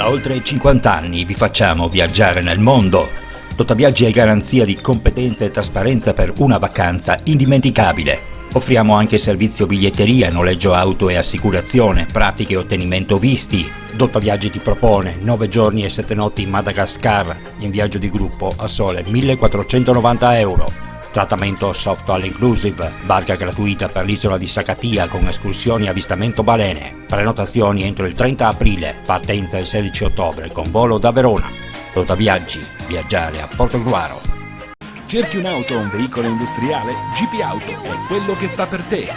Da oltre 50 anni vi facciamo viaggiare nel mondo. Totaviaggi è garanzia di competenza e trasparenza per una vacanza indimenticabile. Offriamo anche servizio biglietteria, noleggio auto e assicurazione, pratiche e ottenimento visti. Totaviaggi ti propone 9 giorni e 7 notti in Madagascar in viaggio di gruppo a sole 1.490 euro. Trattamento soft all inclusive, barca gratuita per l'isola di Sakatia con escursioni e avvistamento balene. Prenotazioni entro il 30 aprile, partenza il 16 ottobre con volo da Verona. Totaviaggi, viaggiare a Portogruaro. Cerchi un'auto o un veicolo industriale? GP Auto è quello che fa per te.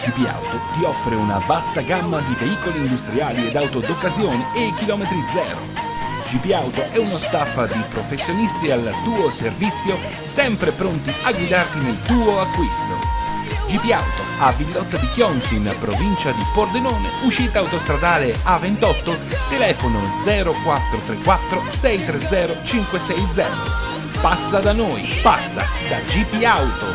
GP Auto ti offre una vasta gamma di veicoli industriali ed auto d'occasione e chilometri zero. GP Auto è uno staff di professionisti al tuo servizio, sempre pronti a guidarti nel tuo acquisto. GP Auto a Villotta di Chionsi in provincia di Pordenone, uscita autostradale A28, telefono 0434 630 560. Passa da noi, passa da GP Auto.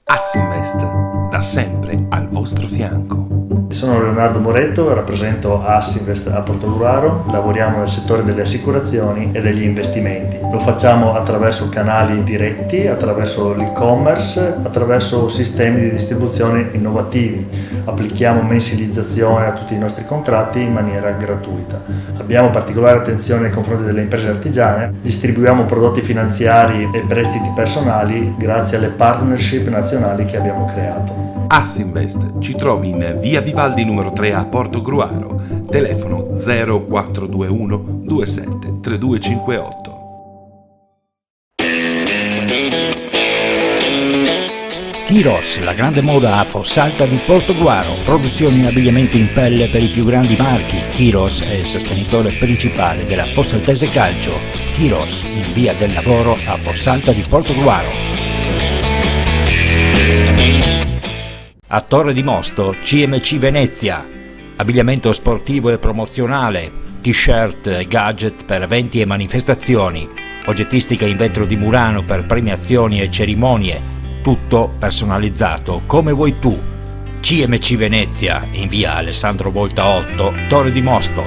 Assinvest, da sempre al vostro fianco. Sono Leonardo Moretto, rappresento Assinvest a Portogruaro, lavoriamo nel settore delle assicurazioni e degli investimenti. Lo facciamo attraverso canali diretti, attraverso l'e-commerce, attraverso sistemi di distribuzione innovativi. Applichiamo mensilizzazione a tutti i nostri contratti in maniera gratuita. Abbiamo particolare attenzione nei confronti delle imprese artigiane, distribuiamo prodotti finanziari e prestiti personali grazie alle partnership nazionali che abbiamo creato. Assinvest ci trovi in via Vivaldi numero 3 a Portogruaro, telefono 0421 27 3258. Chiros, la grande moda a Fossalta di Portogruaro, produzioni e abbigliamenti in pelle per i più grandi marchi. Chiros è il sostenitore principale della Fossaltese Calcio. Chiros, in via del Lavoro a Fossalta di Portogruaro. A Torre di Mosto, CMC Venezia, abbigliamento sportivo e promozionale, t-shirt e gadget per eventi e manifestazioni, oggettistica in vetro di Murano per premiazioni e cerimonie, tutto personalizzato come vuoi tu. CMC Venezia, in via Alessandro Volta 8, Torre di Mosto.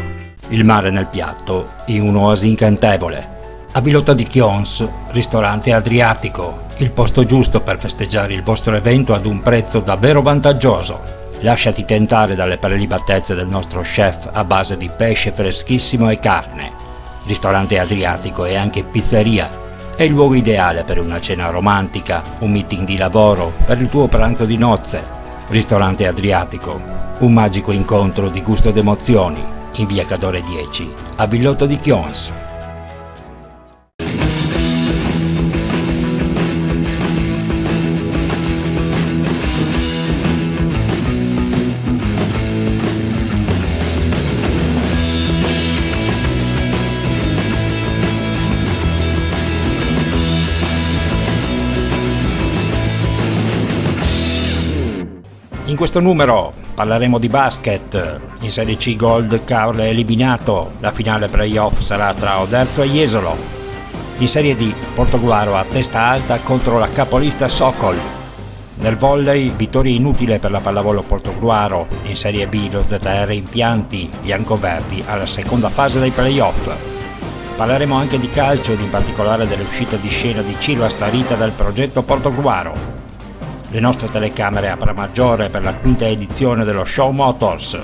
Il mare nel piatto in un'oasi incantevole. A Villotta di Chions, ristorante Adriatico, il posto giusto per festeggiare il vostro evento ad un prezzo davvero vantaggioso. Lasciati tentare dalle prelibatezze del nostro chef a base di pesce freschissimo e carne. Ristorante Adriatico e anche pizzeria. È il luogo ideale per una cena romantica, un meeting di lavoro, per il tuo pranzo di nozze. Ristorante Adriatico, un magico incontro di gusto ed emozioni, in via Cadore 10, a Villotta di Chions. In questo numero parleremo di basket. In Serie C Gold Caorle è eliminato, la finale playoff sarà tra Oderzo e Jesolo. In Serie D Portogruaro a testa alta contro la capolista Sokol. Nel volley vittoria inutile per la pallavolo Portogruaro. In Serie B lo ZR Impianti biancoverdi alla seconda fase dei playoff. Parleremo anche di calcio ed in particolare dell'uscita di scena di Ciro Astarita del progetto Portogruaro. Le nostre telecamere a Pramaggiore per la quinta edizione dello Show Motors.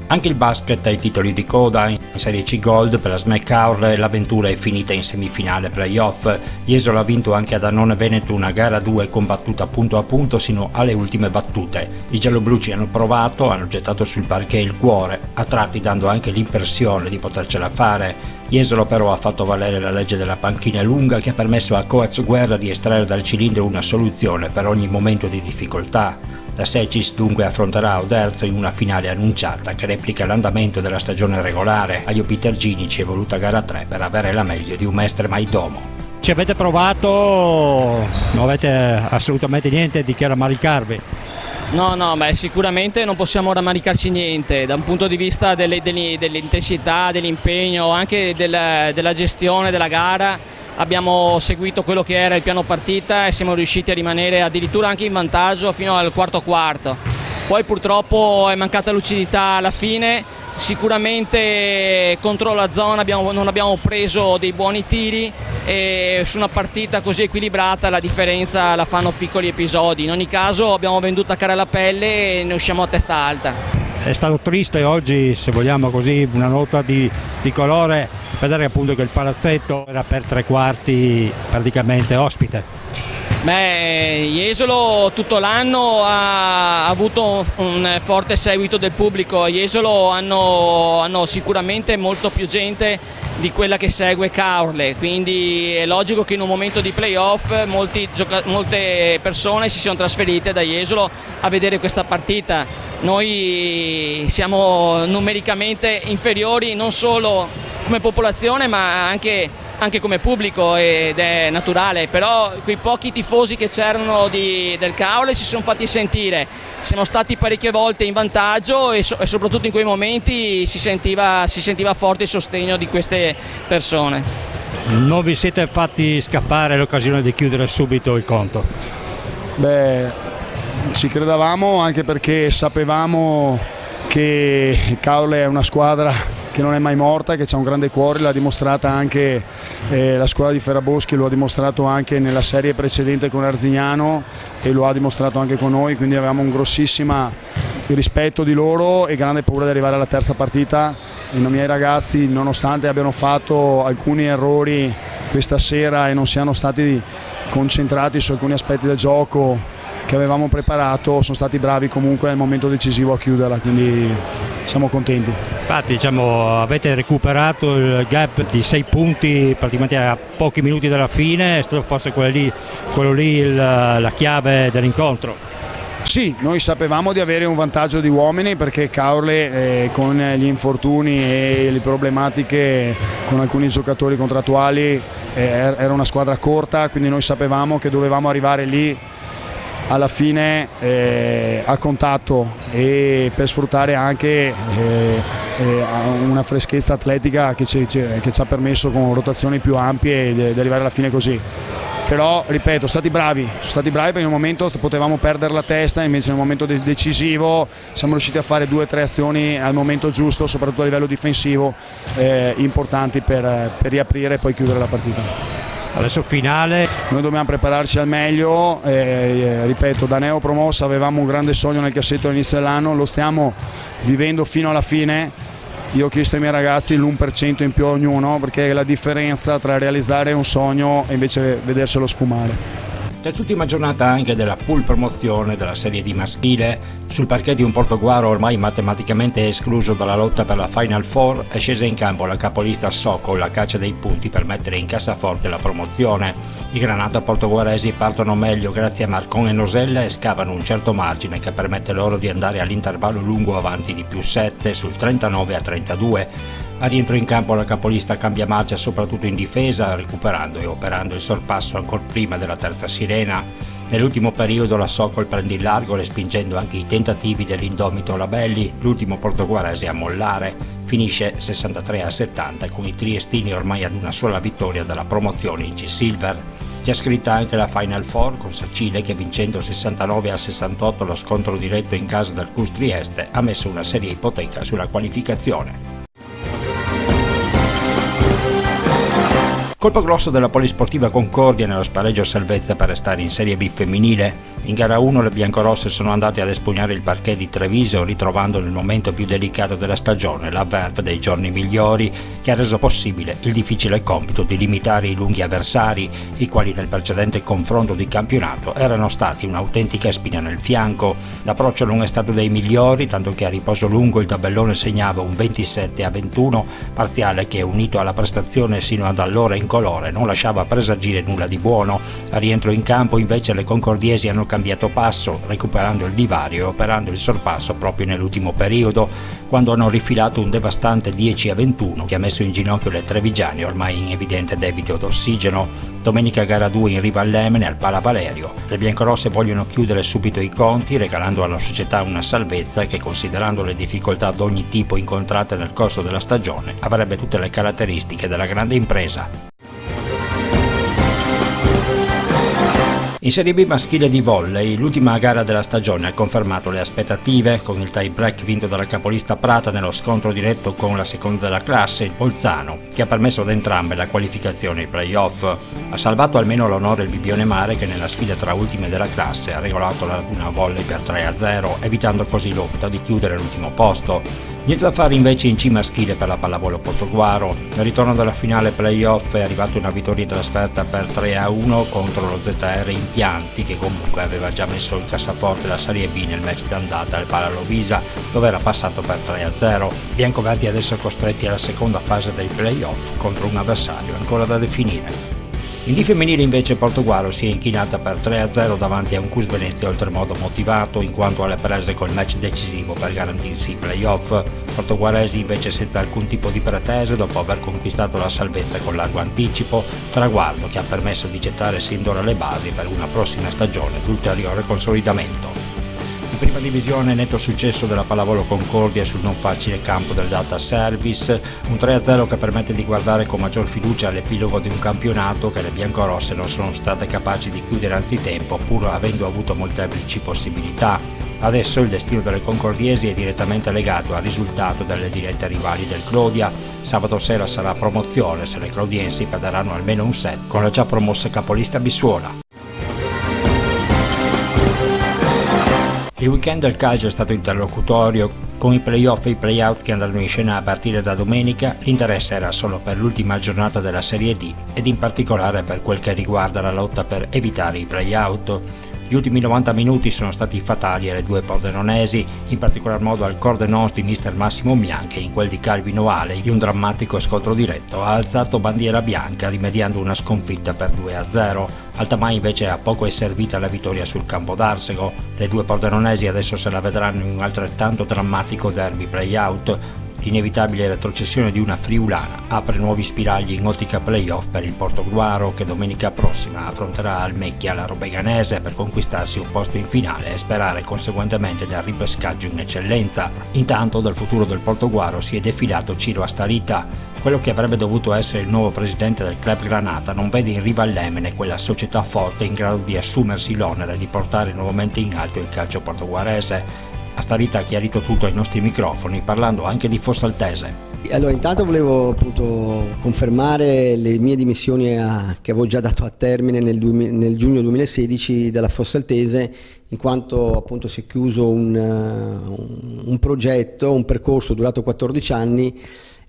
Anche il basket ai titoli di coda. In Serie C Gold per la SMEC Caorle l'avventura è finita in semifinale playoff. Jesolo ha vinto anche ad Annone Veneto una gara 2 combattuta punto a punto sino alle ultime battute. I gialloblu ci hanno provato, hanno gettato sul parquet il cuore, a tratti dando anche l'impressione di potercela fare. Jesolo però ha fatto valere la legge della panchina lunga che ha permesso a Coach Guerra di estrarre dal cilindro una soluzione per ogni momento di difficoltà. La Secis dunque affronterà Oderzo in una finale annunciata che replica l'andamento della stagione regolare. Agli Opitergini ci è voluta gara 3 per avere la meglio di un Mestre Maidomo. Ci avete provato? Non avete assolutamente niente di che rammaricarvi? No, beh, sicuramente non possiamo rammaricarci niente da un punto di vista dell'intensità, dell'impegno, anche della gestione della gara. abbiamo seguito quello che era il piano partita e siamo riusciti a rimanere addirittura anche in vantaggio fino al quarto. Poi purtroppo è mancata lucidità alla fine, sicuramente contro la zona non abbiamo preso dei buoni tiri e su una partita così equilibrata la differenza la fanno piccoli episodi. In ogni caso abbiamo venduto a cara la pelle e ne usciamo a testa alta. È stato triste oggi, se vogliamo così, una nota di colore, vedere appunto che il palazzetto era per 3/4 praticamente ospite. Jesolo tutto l'anno ha avuto un forte seguito del pubblico. Jesolo hanno sicuramente molto più gente di quella che segue Caorle, quindi è logico che in un momento di playoff molte persone si sono trasferite da Jesolo a vedere questa partita. Noi siamo numericamente inferiori non solo come popolazione ma anche come pubblico ed è naturale, però quei pochi tifosi che c'erano del Caorle si sono fatti sentire. Siamo stati parecchie volte in vantaggio e soprattutto in quei momenti si sentiva forte il sostegno di queste persone. Non vi siete fatti scappare l'occasione di chiudere subito il conto? Ci credevamo, anche perché sapevamo che Caorle è una squadra che non è mai morta, che ha un grande cuore, l'ha dimostrata anche la squadra di Ferraboschi, lo ha dimostrato anche nella serie precedente con Arzignano e lo ha dimostrato anche con noi, quindi avevamo un grossissimo rispetto di loro e grande paura di arrivare alla terza partita. I miei ragazzi, nonostante abbiano fatto alcuni errori questa sera e non siano stati concentrati su alcuni aspetti del gioco che avevamo preparato, sono stati bravi comunque nel momento decisivo a chiuderla, quindi siamo contenti. Infatti avete recuperato il gap di 6 punti praticamente a pochi minuti dalla fine, è stato forse quello lì la chiave dell'incontro. Sì, noi sapevamo di avere un vantaggio di uomini perché Caorle con gli infortuni e le problematiche con alcuni giocatori contrattuali era una squadra corta, quindi noi sapevamo che dovevamo arrivare lì alla fine a contatto e per sfruttare anche una freschezza atletica che ci ha permesso con rotazioni più ampie di arrivare alla fine così. Però ripeto, sono stati bravi perché in un momento potevamo perdere la testa, invece nel momento decisivo siamo riusciti a fare 2 o 3 azioni al momento giusto, soprattutto a livello difensivo, importanti per riaprire e poi chiudere la partita. Adesso finale. Noi dobbiamo prepararci al meglio, ripeto, da neopromossa avevamo un grande sogno nel cassetto all'inizio dell'anno, lo stiamo vivendo fino alla fine. Io ho chiesto ai miei ragazzi l'1% in più a ognuno, perché è la differenza tra realizzare un sogno e invece vederselo sfumare. Terz'ultima giornata anche della pool promozione della Serie D maschile. Sul parquet di un Portoguaro ormai matematicamente escluso dalla lotta per la Final Four è scesa in campo la capolista Sokol alla caccia dei punti per mettere in cassaforte la promozione. I granata portoguaresi partono meglio grazie a Marcon e Nosella e scavano un certo margine che permette loro di andare all'intervallo lungo avanti di +7 sul 39-32. A rientro in campo la capolista cambia marcia soprattutto in difesa, recuperando e operando il sorpasso ancora prima della terza sirena. Nell'ultimo periodo la Sokol prende il largo respingendo anche i tentativi dell'indomito Labelli, l'ultimo portoguarese a mollare. Finisce 63-70 con i triestini ormai ad una sola vittoria dalla promozione in C-Silver. C'è scritta anche la Final Four con Sacile che vincendo 69-68 lo scontro diretto in casa del CUS Trieste ha messo una seria ipoteca sulla qualificazione. Colpo grosso della Polisportiva Concordia nello spareggio salvezza per restare in Serie B femminile. In gara 1 le biancorosse sono andate ad espugnare il parquet di Treviso ritrovando nel momento più delicato della stagione la verve dei giorni migliori che ha reso possibile il difficile compito di limitare i lunghi avversari, i quali nel precedente confronto di campionato erano stati un'autentica spina nel fianco. L'approccio non è stato dei migliori, tanto che a riposo lungo il tabellone segnava un 27-21, parziale che unito alla prestazione sino ad allora in colore non lasciava presagire nulla di buono. A rientro in campo invece le concordiesi hanno cambiato passo, recuperando il divario e operando il sorpasso proprio nell'ultimo periodo, quando hanno rifilato un devastante 10-21 che ha messo in ginocchio le trevigiane ormai in evidente debito d'ossigeno. Domenica gara 2 in riva all'Emene al Pala Valerio. Le biancorosse vogliono chiudere subito i conti, regalando alla società una salvezza che, considerando le difficoltà ad ogni tipo incontrate nel corso della stagione, avrebbe tutte le caratteristiche della grande impresa. In Serie B maschile di volley, l'ultima gara della stagione ha confermato le aspettative, con il tie break vinto dalla capolista Prata nello scontro diretto con la seconda della classe, il Bolzano, che ha permesso ad entrambe la qualificazione ai play-off. Ha salvato almeno l'onore il Bibbione Mare, che nella sfida tra ultime della classe ha regolato la Laguna Volley per 3-0, evitando così l'opta di chiudere l'ultimo posto. Niente da fare invece in C maschile per la pallavolo Portogruaro. Nel ritorno della finale play-off è arrivata una vittoria in trasferta per 3-1 contro lo ZR Impianti, che comunque aveva già messo il cassaforte la Serie B nel match d'andata al Pala Lovisa, dove era passato per 3-0. Biancoverdi adesso costretti alla seconda fase dei play-off contro un avversario ancora da definire. In D femminile invece Portogruaro si è inchinata per 3-0 davanti a un Cus Venezia oltremodo motivato, in quanto alle prese col match decisivo per garantirsi i play-off. Portoguaresi invece senza alcun tipo di pretese dopo aver conquistato la salvezza con largo anticipo, traguardo che ha permesso di gettare sin d'ora le basi per una prossima stagione d'ulteriore consolidamento. In prima divisione netto successo della Pallavolo Concordia sul non facile campo del Data Service, un 3-0 che permette di guardare con maggior fiducia all'epilogo di un campionato che le biancorosse non sono state capaci di chiudere anzitempo, pur avendo avuto molteplici possibilità. Adesso il destino delle concordiesi è direttamente legato al risultato delle dirette rivali del Clodia. Sabato sera sarà promozione se le clodiensi perderanno almeno un set con la già promossa capolista Bissuola. Il weekend del calcio è stato interlocutorio, con i play-off e i play-out che andranno in scena a partire da domenica. L'interesse era solo per l'ultima giornata della Serie D ed in particolare per quel che riguarda la lotta per evitare i play-out. Gli ultimi 90 minuti sono stati fatali alle due pordenonesi, in particolar modo al Cordenons di mister Massimo Bianchi e in quel di Calvino Ale. In un drammatico scontro diretto ha alzato bandiera bianca rimediando una sconfitta per 2-0. Altamai invece a poco è servita la vittoria sul campo d'Arsego. Le due pordenonesi adesso se la vedranno in un altrettanto drammatico derby play-out. L'inevitabile retrocessione di una friulana apre nuovi spiragli in ottica play-off per il Portogruaro, che domenica prossima affronterà al Mecchia la Robeganese per conquistarsi un posto in finale e sperare conseguentemente del ripescaggio in eccellenza. Intanto dal futuro del Portogruaro si è defilato Ciro Astarita. Quello che avrebbe dovuto essere il nuovo presidente del club Granata non vede in riva all'Emene quella società forte in grado di assumersi l'onere di portare nuovamente in alto il calcio portoguarese. Astarita ha chiarito tutto ai nostri microfoni, parlando anche di Fossaltese. Allora, intanto volevo appunto confermare le mie dimissioni che avevo già dato a termine nel giugno 2016 dalla Fossaltese, in quanto appunto si è chiuso un progetto, un percorso durato 14 anni,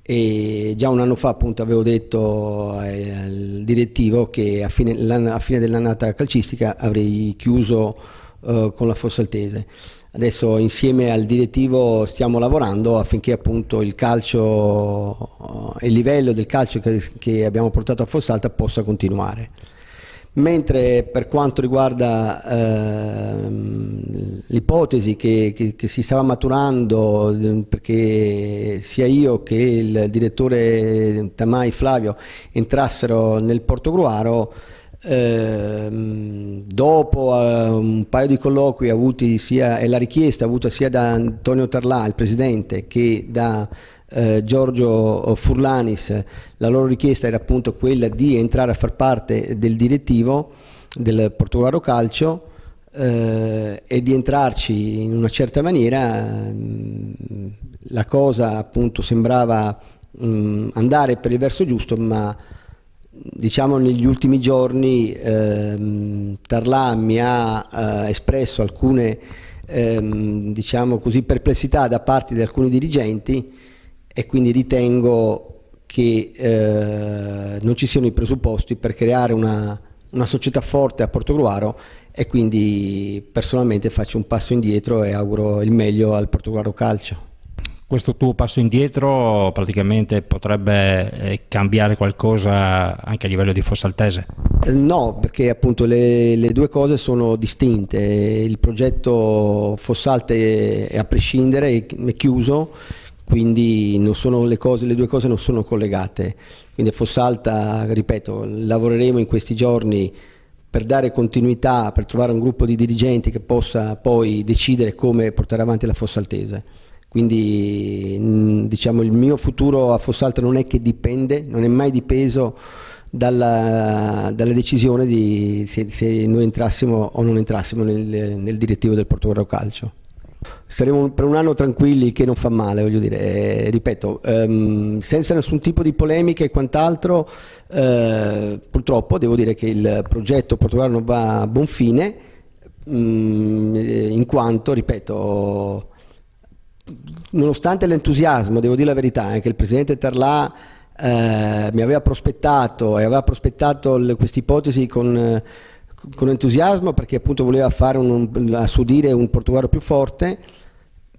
e già un anno fa appunto avevo detto al direttivo che a fine dell'annata calcistica avrei chiuso con la Fossaltese. Adesso insieme al direttivo stiamo lavorando affinché appunto il calcio, il livello del calcio che abbiamo portato a Fossalta possa continuare. Mentre per quanto riguarda l'ipotesi che si stava maturando, perché sia io che il direttore Tamai Flavio entrassero nel Portogruaro, dopo un paio di colloqui avuti e la richiesta avuta sia da Antonio Tarlà, il presidente, che da Giorgio Furlanis, la loro richiesta era appunto quella di entrare a far parte del direttivo del Portogruaro Calcio e di entrarci in una certa maniera. La cosa appunto sembrava andare per il verso giusto, ma diciamo negli ultimi giorni Tarlà mi ha espresso alcune diciamo così perplessità da parte di alcuni dirigenti, e quindi ritengo che non ci siano i presupposti per creare una società forte a Portogruaro, e quindi personalmente faccio un passo indietro e auguro il meglio al Portogruaro Calcio. Questo tuo passo indietro praticamente potrebbe cambiare qualcosa anche a livello di Fossaltese? No, perché appunto le due cose sono distinte. Il progetto Fossalte è a prescindere, è chiuso, quindi non sono le due cose non sono collegate. Quindi a Fossalta, ripeto, lavoreremo in questi giorni per dare continuità, per trovare un gruppo di dirigenti che possa poi decidere come portare avanti la Fossaltese. Quindi diciamo il mio futuro a Fossalta non è che dipende, non è mai dipeso dalla decisione di se noi entrassimo o non entrassimo nel direttivo del Portogallo Calcio. Saremo per un anno tranquilli, che non fa male, voglio dire, ripeto, senza nessun tipo di polemica e quant'altro. Purtroppo devo dire che il progetto Portogallo non va a buon fine, in quanto, ripeto, nonostante l'entusiasmo, devo dire la verità, che il presidente Terlà mi aveva prospettato e aveva prospettato questa ipotesi con entusiasmo, perché appunto voleva fare a suo dire un Portogallo più forte.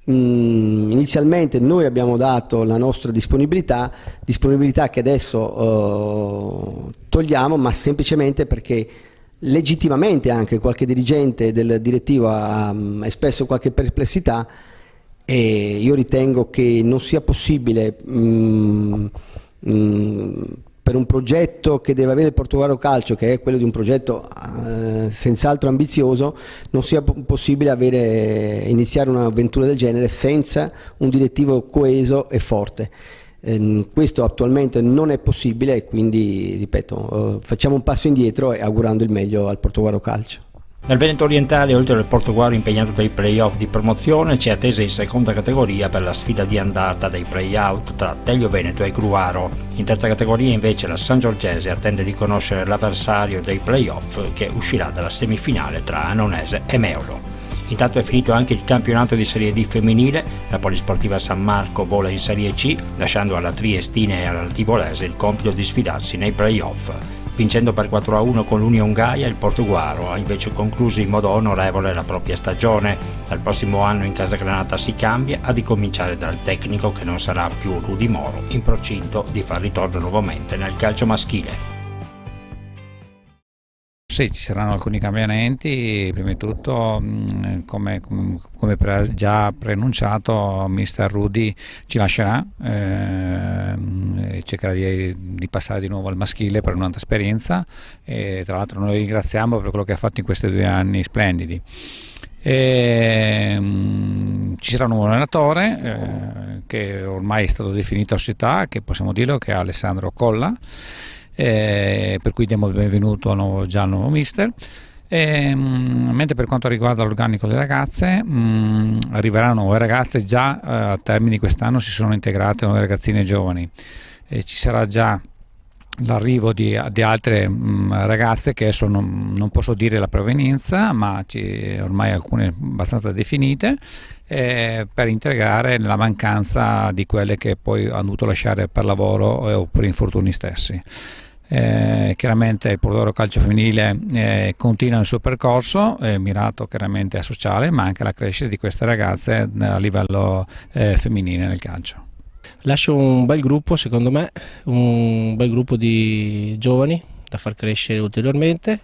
Inizialmente noi abbiamo dato la nostra disponibilità che adesso togliamo, ma semplicemente perché legittimamente anche qualche dirigente del direttivo ha espresso qualche perplessità, e io ritengo che non sia possibile per un progetto che deve avere il Portogallo Calcio, che è quello di un progetto senz'altro ambizioso, non sia possibile iniziare un'avventura del genere senza un direttivo coeso e forte. Questo attualmente non è possibile, e quindi, ripeto, facciamo un passo indietro e augurando il meglio al Portogallo Calcio. Nel Veneto orientale, oltre al Portogallo impegnato dai play-off di promozione, c'è attesa in seconda categoria per la sfida di andata dei play-out tra Telio Veneto e Gruaro. In terza categoria invece la San Giorgese attende di conoscere l'avversario dei play-off, che uscirà dalla semifinale tra Annonese e Meolo. Intanto è finito anche il campionato di Serie D femminile. La Polisportiva San Marco vola in Serie C, lasciando alla Triestina e alla Tivolese il compito di sfidarsi nei play-off. Vincendo per 4-1 con l'Union Gaia, il Portogallo ha invece concluso in modo onorevole la propria stagione. Dal prossimo anno in casa Granata si cambia, a ricominciare dal tecnico, che non sarà più Rudy Moro, in procinto di far ritorno nuovamente nel calcio maschile. Sì, ci saranno alcuni cambiamenti. Prima di tutto, come già preannunciato, mister Rudy ci lascerà, cercherà di passare di nuovo al maschile per un'altra esperienza, e tra l'altro noi ringraziamo per quello che ha fatto in questi 2 anni splendidi. Ci sarà un nuovo allenatore che ormai è stato definito a società, che possiamo dirlo, che è Alessandro Colla. Per cui diamo il benvenuto al nuovo mister. Mentre per quanto riguarda l'organico delle ragazze, arriveranno nuove ragazze. Già a termine di quest'anno si sono integrate nuove ragazzine giovani, ci sarà già l'arrivo di altre ragazze che adesso non posso dire la provenienza, ma ormai alcune abbastanza definite, per integrare la mancanza di quelle che poi hanno dovuto lasciare per lavoro o per infortuni stessi. Chiaramente il Portogallo Calcio femminile continua il suo percorso mirato chiaramente a sociale, ma anche alla crescita di queste ragazze a livello femminile nel calcio. Lascio un bel gruppo, secondo me, un bel gruppo di giovani da far crescere ulteriormente,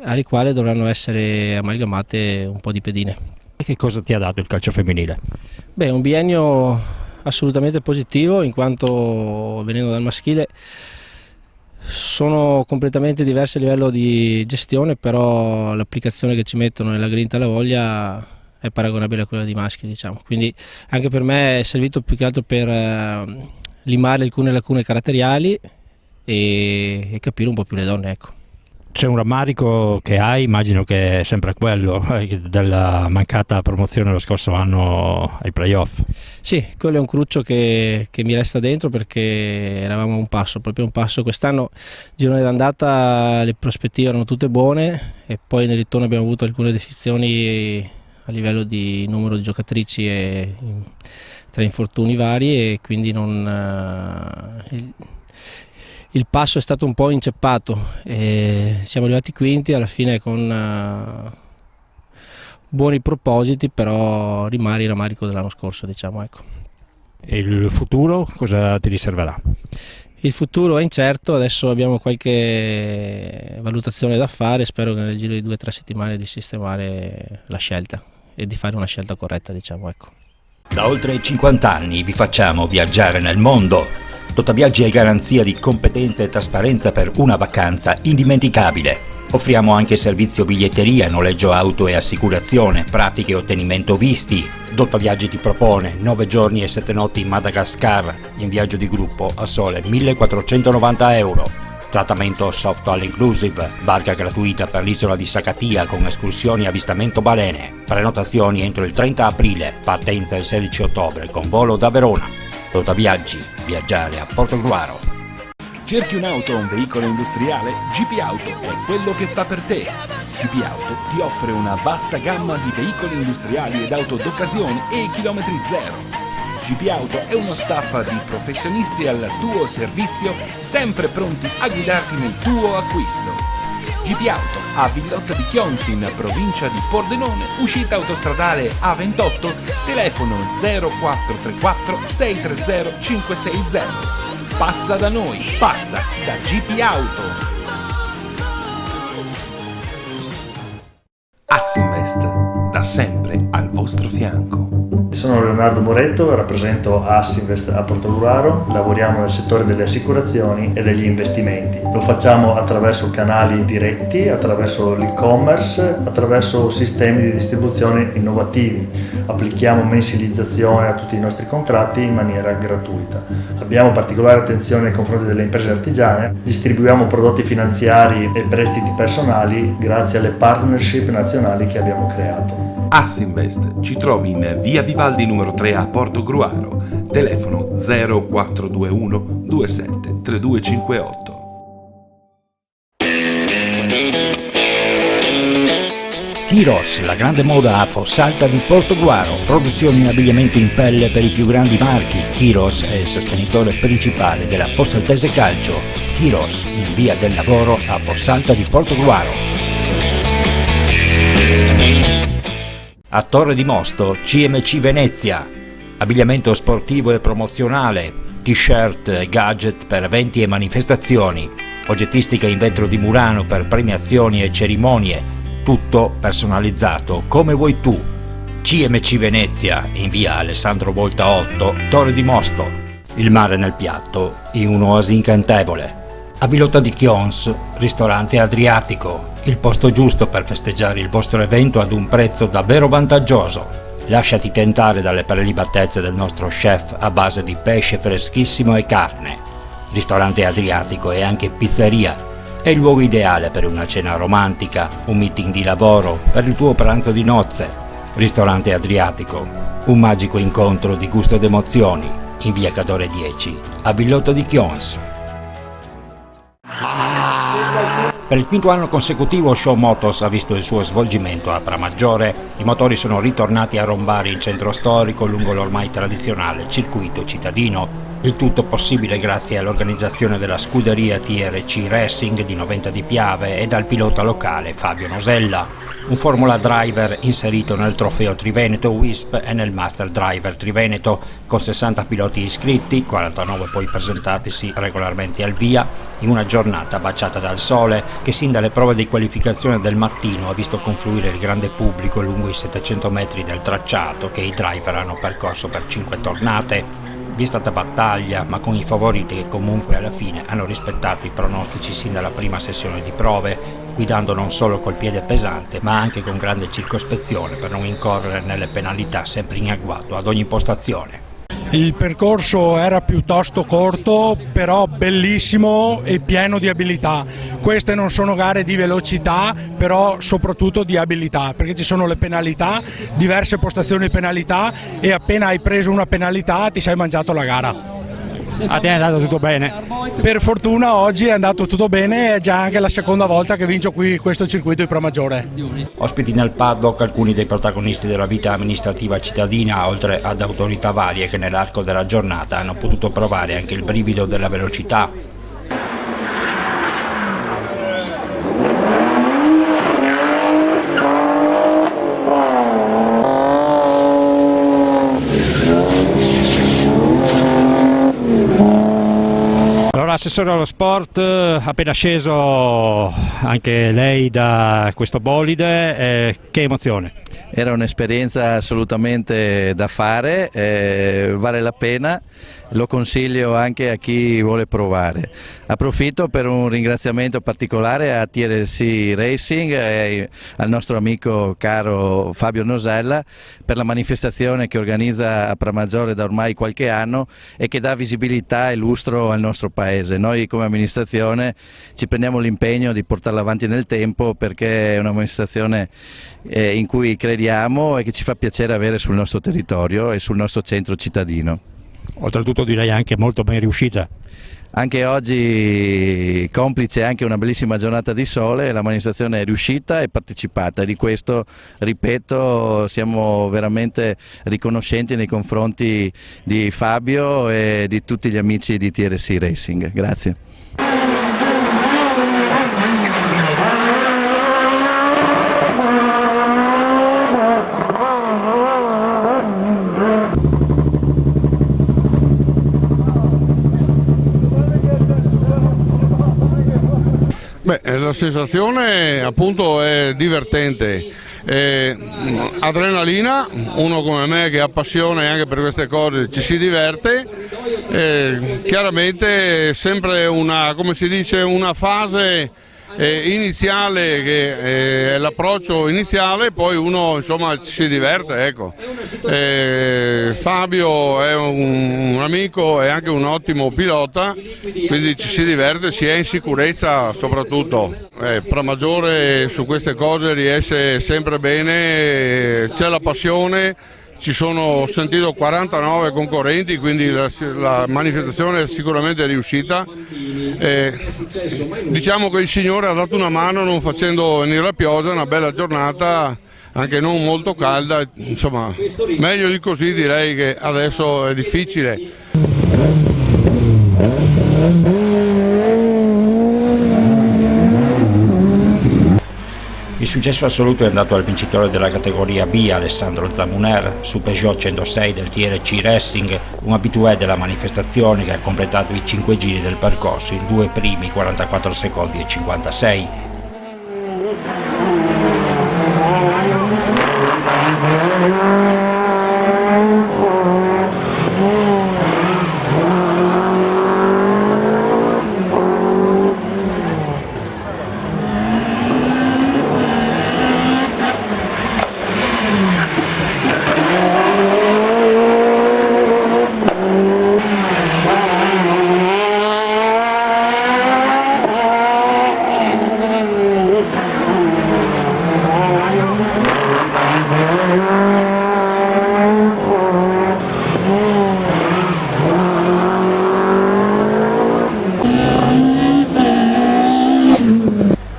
alle quali dovranno essere amalgamate un po' di pedine. E che cosa ti ha dato il calcio femminile? Beh, un biennio assolutamente positivo, in quanto venendo dal maschile sono completamente diversi a livello di gestione, però l'applicazione che ci mettono nella grinta e la voglia è paragonabile a quella di maschi, diciamo. Quindi anche per me è servito più che altro per limare alcune lacune caratteriali e capire un po' più le donne, ecco. C'è un rammarico che hai, immagino che è sempre quello, della mancata promozione lo scorso anno ai playoff. Sì, quello è un cruccio che mi resta dentro, perché eravamo proprio un passo. Quest'anno, girone d'andata, le prospettive erano tutte buone, e poi nel ritorno abbiamo avuto alcune defezioni a livello di numero di giocatrici e tra infortuni vari, e quindi il passo è stato un po' inceppato. Siamo arrivati quinti alla fine con buoni propositi, però rimane il rammarico dell'anno scorso, diciamo, ecco. E il futuro cosa ti riserverà? Il futuro è incerto, adesso abbiamo qualche valutazione da fare, spero che nel giro di 2 o 3 settimane di sistemare la scelta e di fare una scelta corretta, diciamo, ecco. Da oltre 50 anni vi facciamo viaggiare nel mondo. Totaviaggi è garanzia di competenza e trasparenza per una vacanza indimenticabile. Offriamo anche servizio biglietteria, noleggio auto e assicurazione, pratiche e ottenimento visti. Totaviaggi ti propone 9 giorni e 7 notti in Madagascar, in viaggio di gruppo a sole 1.490 euro. Trattamento soft all inclusive, barca gratuita per l'isola di Sakatia con escursioni e avvistamento balene. Prenotazioni entro il 30 aprile, partenza il 16 ottobre con volo da Verona. Tota Viaggi, viaggiare a Portogruaro. Cerchi un'auto o un veicolo industriale? GP Auto è quello che fa per te. GP Auto ti offre una vasta gamma di veicoli industriali ed auto d'occasione e chilometri zero. GP Auto è uno staff di professionisti al tuo servizio, sempre pronti a guidarti nel tuo acquisto. GP Auto a Villotta di Chions in provincia di Pordenone, uscita autostradale A28, telefono 0434 630 560. Passa da noi, passa da GP Auto. Assinvest, da sempre al vostro fianco. Sono Leonardo Moretto, rappresento Assinvest a Portogruaro, lavoriamo nel settore delle assicurazioni e degli investimenti. Lo facciamo attraverso canali diretti, attraverso l'e-commerce, attraverso sistemi di distribuzione innovativi. Applichiamo mensilizzazione a tutti i nostri contratti in maniera gratuita. Abbiamo particolare attenzione nei confronti delle imprese artigiane, distribuiamo prodotti finanziari e prestiti personali grazie alle partnership nazionali che abbiamo creato. Assinvest ci trovi in via Vivaldi numero 3 a Portogruaro, telefono 0421 27 3258. Kiros, la grande moda a Fossalta di Portogruaro, produzioni e abbigliamenti in pelle per i più grandi marchi. Kiros è il sostenitore principale della Fossaltese Calcio. Kiros, in via del Lavoro a Fossalta di Portogruaro. A Torre di Mosto, CMC Venezia, abbigliamento sportivo e promozionale, t-shirt e gadget per eventi e manifestazioni, oggettistica in vetro di Murano per premiazioni e cerimonie, tutto personalizzato come vuoi tu. CMC Venezia, in via Alessandro Volta 8, Torre di Mosto. Il mare nel piatto, in un'oasi incantevole. A Villotta di Chions, ristorante Adriatico, il posto giusto per festeggiare il vostro evento ad un prezzo davvero vantaggioso. Lasciati tentare dalle prelibatezze del nostro chef a base di pesce freschissimo e carne. Ristorante Adriatico e anche pizzeria. È il luogo ideale per una cena romantica, un meeting di lavoro, per il tuo pranzo di nozze. Ristorante Adriatico, un magico incontro di gusto ed emozioni, in via Cadore 10, a Villotta di Chions. Per il quinto anno consecutivo Show Motors ha visto il suo svolgimento a Pramaggiore. I motori sono ritornati a rombare in centro storico lungo l'ormai tradizionale circuito cittadino. Il tutto possibile grazie all'organizzazione della scuderia TRC Racing di Noventa di Piave e dal pilota locale Fabio Nosella. Un Formula Driver inserito nel Trofeo Triveneto WISP e nel Master Driver Triveneto, con 60 piloti iscritti, 49 poi presentatisi regolarmente al via, in una giornata baciata dal sole che sin dalle prove di qualificazione del mattino ha visto confluire il grande pubblico lungo i 700 metri del tracciato che i driver hanno percorso per 5 tornate. Vi è stata battaglia, ma con i favoriti che comunque alla fine hanno rispettato i pronostici sin dalla prima sessione di prove, guidando non solo col piede pesante, ma anche con grande circospezione per non incorrere nelle penalità sempre in agguato ad ogni postazione. Il percorso era piuttosto corto, però bellissimo e pieno di abilità. Queste non sono gare di velocità, però soprattutto di abilità, perché ci sono le penalità, diverse postazioni di penalità, e appena hai preso una penalità ti sei mangiato la gara. A te è andato tutto bene? Per fortuna oggi è andato tutto bene, è già anche la seconda volta che vincio qui questo circuito di Pramaggiore. Ospiti nel paddock alcuni dei protagonisti della vita amministrativa cittadina, oltre ad autorità varie che nell'arco della giornata hanno potuto provare anche il brivido della velocità. Assessore allo sport, appena sceso anche lei da questo bolide, che emozione? Era un'esperienza assolutamente da fare, vale la pena, lo consiglio anche a chi vuole provare. Approfitto per un ringraziamento particolare a TRC Racing e al nostro amico caro Fabio Nosella per la manifestazione che organizza a Pramaggiore da ormai qualche anno e che dà visibilità e lustro al nostro paese. Noi come amministrazione ci prendiamo l'impegno di portarla avanti nel tempo, perché è un'amministrazione in cui crediamo e che ci fa piacere avere sul nostro territorio e sul nostro centro cittadino. Oltretutto direi anche molto ben riuscita. Anche oggi, complice anche una bellissima giornata di sole, l'amministrazione è riuscita e partecipata, e di questo, ripeto, siamo veramente riconoscenti nei confronti di Fabio e di tutti gli amici di TRC Racing. Grazie. La sensazione appunto è divertente, adrenalina, uno come me che ha passione anche per queste cose ci si diverte, chiaramente sempre una, come si dice, una fase iniziale che è l'approccio iniziale, poi uno insomma ci si diverte, ecco. Fabio è un amico e anche un ottimo pilota, quindi ci si diverte, si è in sicurezza soprattutto. Pramaggiore su queste cose riesce sempre bene, c'è la passione. Ci sono, ho sentito, 49 concorrenti, quindi la manifestazione è sicuramente riuscita. Diciamo che il Signore ha dato una mano non facendo venire la pioggia, una bella giornata, anche non molto calda, insomma meglio di così direi che adesso è difficile. Il successo assoluto è andato al vincitore della categoria B, Alessandro Zamuner, su Peugeot 106 del TRC Racing, un abitué della manifestazione che ha completato i 5 giri del percorso in 2 primi, 44 secondi e 56.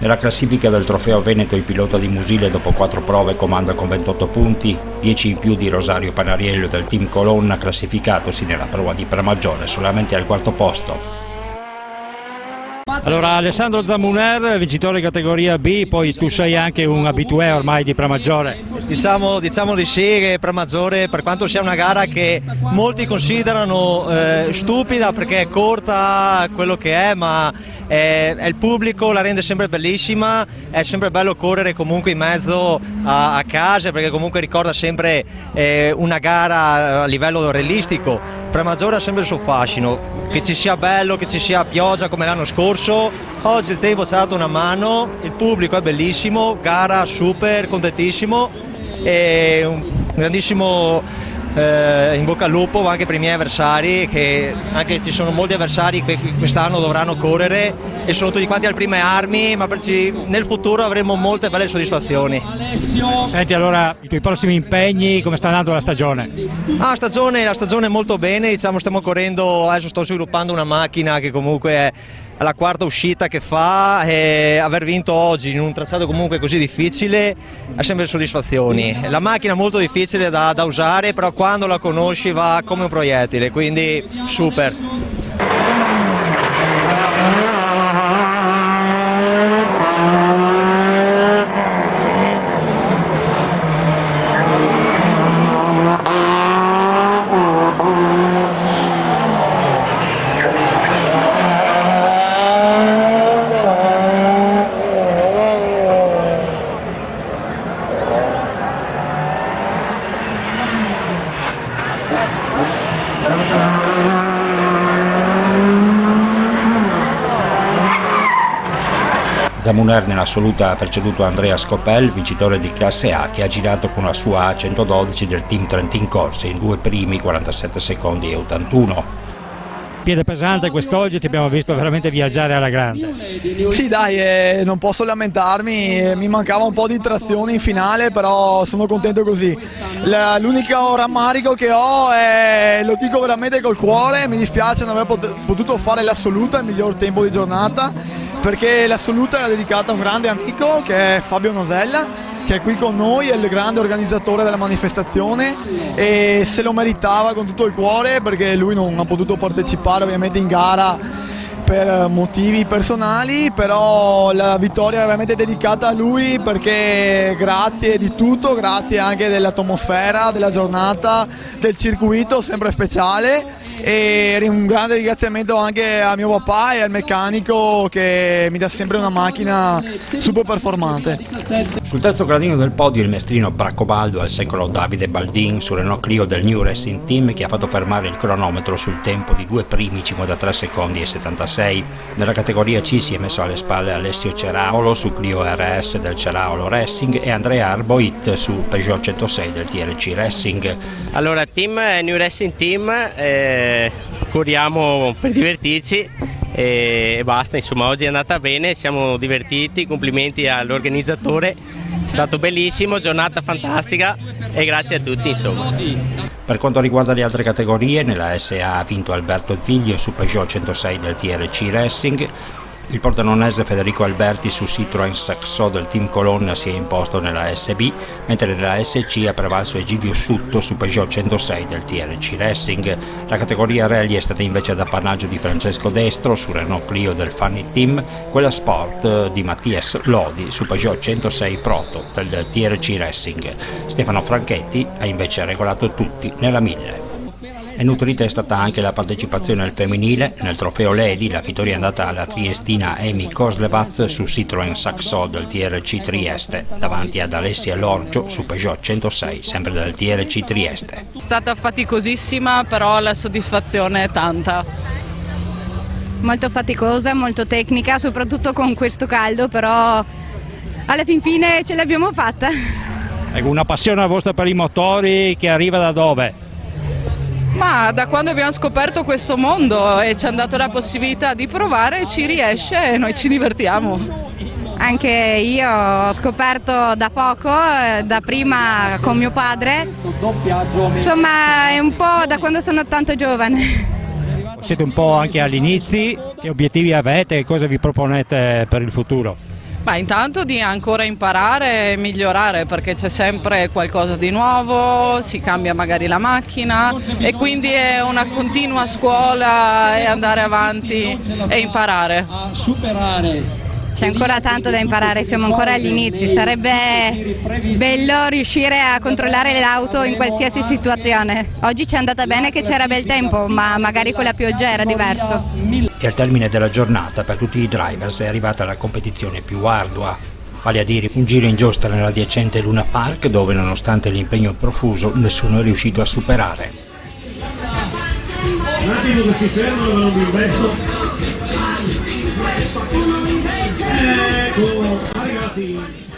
Nella classifica del Trofeo Veneto il pilota di Musile dopo 4 prove comanda con 28 punti, 10 in più di Rosario Panariello del team Colonna, classificatosi nella prova di Pramaggiore solamente al 4º posto. Allora, Alessandro Zamuner, vincitore categoria B, poi tu sei anche un abitué ormai di Pramaggiore. Diciamo di sì, che Pramaggiore, per quanto sia una gara che molti considerano stupida perché è corta quello che è, ma è il pubblico, la rende sempre bellissima, è sempre bello correre comunque in mezzo a case, perché comunque ricorda sempre una gara a livello realistico. Pramaggiore ha sempre il suo fascino, che ci sia bello, che ci sia pioggia come l'anno scorso, oggi il tempo ci ha dato una mano, il pubblico è bellissimo, gara super, contentissimo e un grandissimo in bocca al lupo anche per i miei avversari, che anche ci sono molti avversari che quest'anno dovranno correre e sono tutti quanti alle prime armi, ma nel futuro avremo molte belle soddisfazioni. Senti, allora i tuoi prossimi impegni, come sta andando la stagione? La stagione molto bene, diciamo, stiamo correndo, adesso sto sviluppando una macchina che comunque è la 4ª uscita che fa, e aver vinto oggi in un tracciato comunque così difficile ha sempre soddisfazioni. La macchina è molto difficile da usare, però quando la conosci va come un proiettile, quindi super. Zamuner nell'assoluta ha preceduto Andrea Scopel, vincitore di classe A, che ha girato con la sua A112 del team Trentin Corse in 2 primi, 47 secondi e 81. Piede pesante quest'oggi, ti abbiamo visto veramente viaggiare alla grande. Sì dai, non posso lamentarmi, mi mancava un po' di trazione in finale, però sono contento così. L'unico rammarico che ho è, lo dico veramente col cuore, mi dispiace non aver potuto fare l'assoluta, il miglior tempo di giornata, perché l'assoluta era dedicata a un grande amico che è Fabio Nosella, che è qui con noi, è il grande organizzatore della manifestazione e se lo meritava con tutto il cuore, perché lui non ha potuto partecipare ovviamente in gara per motivi personali, però la vittoria è veramente dedicata a lui, perché grazie di tutto, grazie anche dell'atmosfera, della giornata, del circuito sempre speciale, e un grande ringraziamento anche a mio papà e al meccanico che mi dà sempre una macchina super performante. Sul terzo gradino del podio il mestrino Braccobaldo al secolo Davide Baldin su Renault Clio del New Racing Team, che ha fatto fermare il cronometro sul tempo di 2 primici da 3 secondi e 76. Nella categoria C si è messo alle spalle Alessio Ceraolo su Clio RS del Ceraolo Racing e Andrea Arboit su Peugeot 106 del TRC Racing. Allora, team New Racing Team, corriamo per divertirci e basta, insomma oggi è andata bene, siamo divertiti, complimenti all'organizzatore, è stato bellissimo, giornata fantastica e grazie a tutti insomma. Per quanto riguarda le altre categorie, nella SA ha vinto Alberto Ziglio su Peugeot 106 del TRC Racing. Il pordenonese Federico Alberti su Citroën Saxo del Team Colonna si è imposto nella SB, mentre nella SC ha prevalso Egidio Sutto su Peugeot 106 del TRC Racing. La categoria Rally è stata invece ad appannaggio di Francesco Destro su Renault Clio del Funny Team, quella Sport di Mattias Lodi su Peugeot 106 Proto del TRC Racing. Stefano Franchetti ha invece regolato tutti nella 1000. E nutrita è stata anche la partecipazione al femminile. Nel trofeo Lady la vittoria è andata alla triestina Amy Koslevaz su Citroën Saxo del TRC Trieste, davanti ad Alessia Lorgio su Peugeot 106, sempre del TRC Trieste. È stata faticosissima, però la soddisfazione è tanta. Molto faticosa, molto tecnica, soprattutto con questo caldo, però alla fin fine ce l'abbiamo fatta. Ecco, una passione vostra per i motori che arriva da dove? Ma da quando abbiamo scoperto questo mondo e ci hanno dato la possibilità di provare, ci riesce e noi ci divertiamo. Anche io ho scoperto da poco, da prima con mio padre, insomma è un po' da quando sono tanto giovane. Siete un po' anche agli inizi, che obiettivi avete e cosa vi proponete per il futuro? Ma intanto di ancora imparare e migliorare, perché c'è sempre qualcosa di nuovo, si cambia magari la macchina e quindi è una continua scuola e andare avanti e imparare. C'è ancora tanto da imparare, siamo ancora agli inizi, sarebbe bello riuscire a controllare l'auto in qualsiasi situazione. Oggi ci è andata bene che c'era bel tempo, ma magari con la pioggia era diverso. E al termine della giornata per tutti i drivers è arrivata la competizione più ardua, vale a dire un giro in giostra nell'adiacente Luna Park, dove nonostante l'impegno profuso nessuno è riuscito a superare. Un attimo che si fermano, non vi investo. Ecco, arrivati.